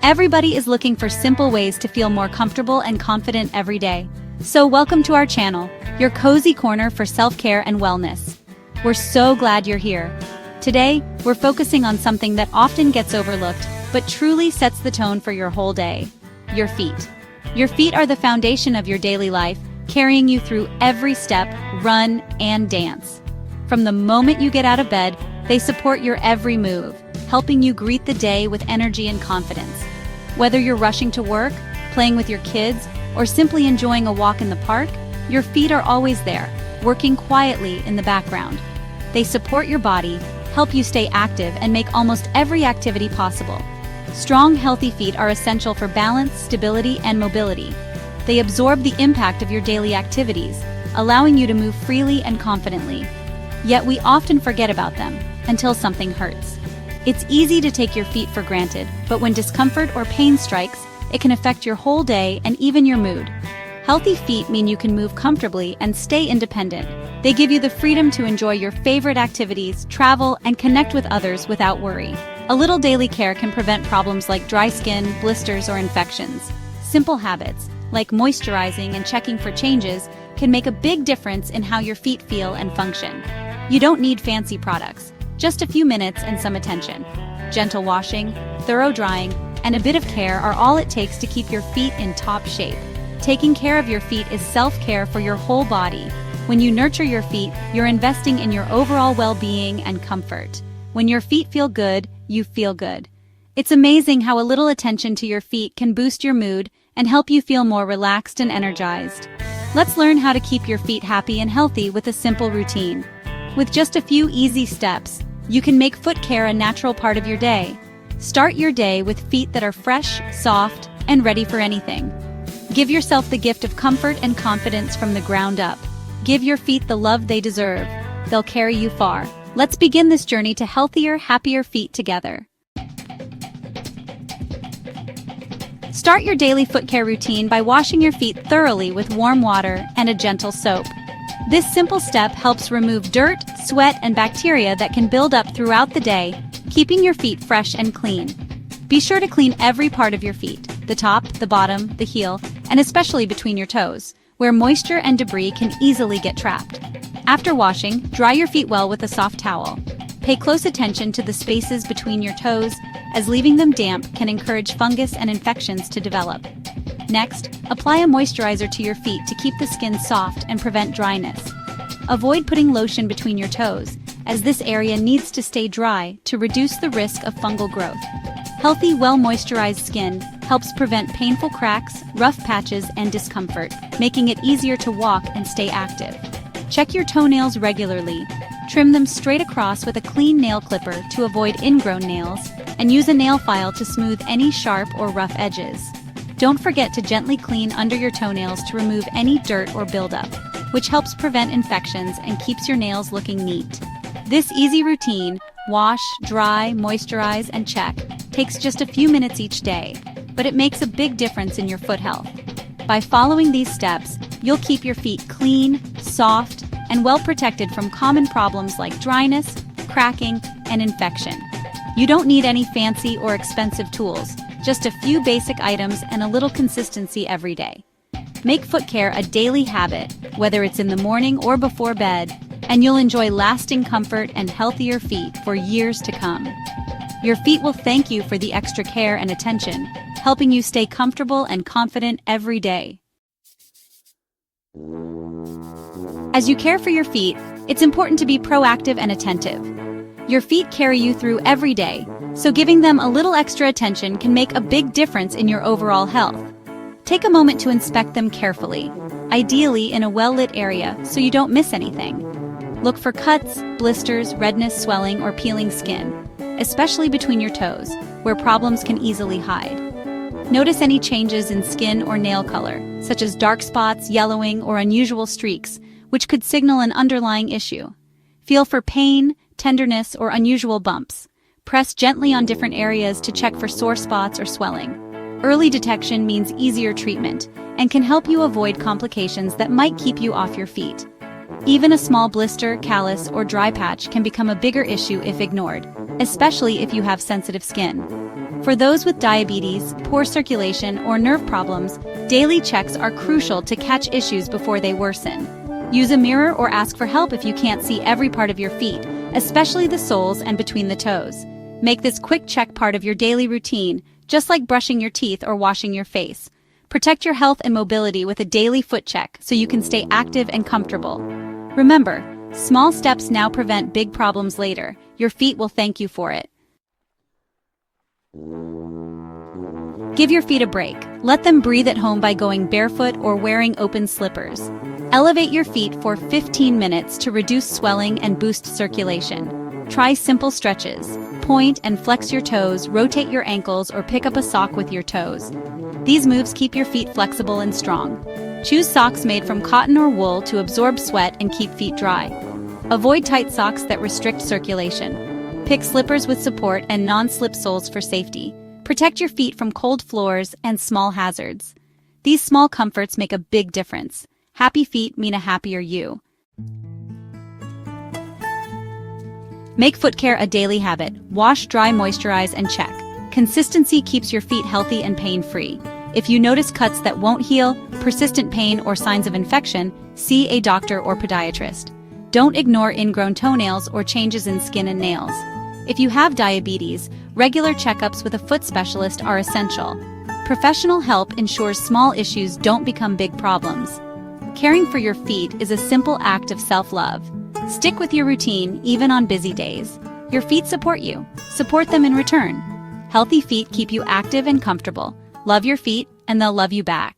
Everybody is looking for simple ways to feel more comfortable and confident every day. So welcome to our channel, your cozy corner for self-care and wellness. We're so glad you're here. Today, we're focusing on something that often gets overlooked, but truly sets the tone for your whole day: your feet. Your feet are the foundation of your daily life, carrying you through every step, run, and dance. From the moment you get out of bed, they support your every move, helping you greet the day with energy and confidence. Whether you're rushing to work, playing with your kids, or simply enjoying a walk in the park, your feet are always there, working quietly in the background. They support your body, help you stay active, and make almost every activity possible. Strong, healthy feet are essential for balance, stability, and mobility. They absorb the impact of your daily activities, allowing you to move freely and confidently. Yet we often forget about them until something hurts. It's easy to take your feet for granted, but when discomfort or pain strikes, it can affect your whole day and even your mood. Healthy feet mean you can move comfortably and stay independent. They give you the freedom to enjoy your favorite activities, travel, and connect with others without worry. A little daily care can prevent problems like dry skin, blisters, or infections. Simple habits, like moisturizing and checking for changes, can make a big difference in how your feet feel and function. You don't need fancy products. Just a few minutes and some attention. Gentle washing, thorough drying, and a bit of care are all it takes to keep your feet in top shape. Taking care of your feet is self-care for your whole body. When you nurture your feet, you're investing in your overall well-being and comfort. When your feet feel good, you feel good. It's amazing how a little attention to your feet can boost your mood and help you feel more relaxed and energized. Let's learn how to keep your feet happy and healthy with a simple routine. With just a few easy steps, you can make foot care a natural part of your day. Start your day with feet that are fresh, soft, and ready for anything. Give yourself the gift of comfort and confidence from the ground up. Give your feet the love they deserve. They'll carry you far. Let's begin this journey to healthier, happier feet together. Start your daily foot care routine by washing your feet thoroughly with warm water and a gentle soap. This simple step helps remove dirt, sweat, and bacteria that can build up throughout the day, keeping your feet fresh and clean. Be sure to clean every part of your feet: the top, the bottom, the heel, and especially between your toes, where moisture and debris can easily get trapped. After washing, dry your feet well with a soft towel. Pay close attention to the spaces between your toes, as leaving them damp can encourage fungus and infections to develop. Next, apply a moisturizer to your feet to keep the skin soft and prevent dryness. Avoid putting lotion between your toes, as this area needs to stay dry to reduce the risk of fungal growth. Healthy, well-moisturized skin helps prevent painful cracks, rough patches, and discomfort, making it easier to walk and stay active. Check your toenails regularly. Trim them straight across with a clean nail clipper to avoid ingrown nails, and use a nail file to smooth any sharp or rough edges. Don't forget to gently clean under your toenails to remove any dirt or buildup, which helps prevent infections and keeps your nails looking neat. This easy routine, wash, dry, moisturize, and check, takes just a few minutes each day, but it makes a big difference in your foot health. By following these steps, you'll keep your feet clean, soft, and well protected from common problems like dryness, cracking, and infection. You don't need any fancy or expensive tools, just a few basic items and a little consistency every day. Make foot care a daily habit, whether it's in the morning or before bed, and you'll enjoy lasting comfort and healthier feet for years to come. Your feet will thank you for the extra care and attention, helping you stay comfortable and confident every day. As you care for your feet, it's important to be proactive and attentive. Your feet carry you through every day, so giving them a little extra attention can make a big difference in your overall health. Take a moment to inspect them carefully, ideally in a well-lit area so you don't miss anything. Look for cuts, blisters, redness, swelling, or peeling skin, especially between your toes, where problems can easily hide. Notice any changes in skin or nail color, such as dark spots, yellowing, or unusual streaks, which could signal an underlying issue. Feel for pain, tenderness, or unusual bumps. Press gently on different areas to check for sore spots or swelling. Early detection means easier treatment and can help you avoid complications that might keep you off your feet. Even a small blister, callus, or dry patch can become a bigger issue if ignored, especially if you have sensitive skin. For those with diabetes, poor circulation, or nerve problems, daily checks are crucial to catch issues before they worsen. Use a mirror or ask for help if you can't see every part of your feet, especially the soles and between the toes. Make this quick check part of your daily routine, just like brushing your teeth or washing your face. Protect your health and mobility with a daily foot check so you can stay active and comfortable. Remember, small steps now prevent big problems later. Your feet will thank you for it. Give your feet a break. Let them breathe at home by going barefoot or wearing open slippers. Elevate your feet for 15 minutes to reduce swelling and boost circulation. Try simple stretches. Point and flex your toes, rotate your ankles, or pick up a sock with your toes. These moves keep your feet flexible and strong. Choose socks made from cotton or wool to absorb sweat and keep feet dry. Avoid tight socks that restrict circulation. Pick slippers with support and non-slip soles for safety. Protect your feet from cold floors and small hazards. These small comforts make a big difference. Happy feet mean a happier you. Make foot care a daily habit. Wash, dry, moisturize, and check. Consistency keeps your feet healthy and pain-free. If you notice cuts that won't heal, persistent pain, or signs of infection, see a doctor or podiatrist. Don't ignore ingrown toenails or changes in skin and nails. If you have diabetes, regular checkups with a foot specialist are essential. Professional help ensures small issues don't become big problems. Caring for your feet is a simple act of self-love. Stick with your routine even on busy days. Your feet support you. Support them in return. Healthy feet keep you active and comfortable. Love your feet, and they'll love you back.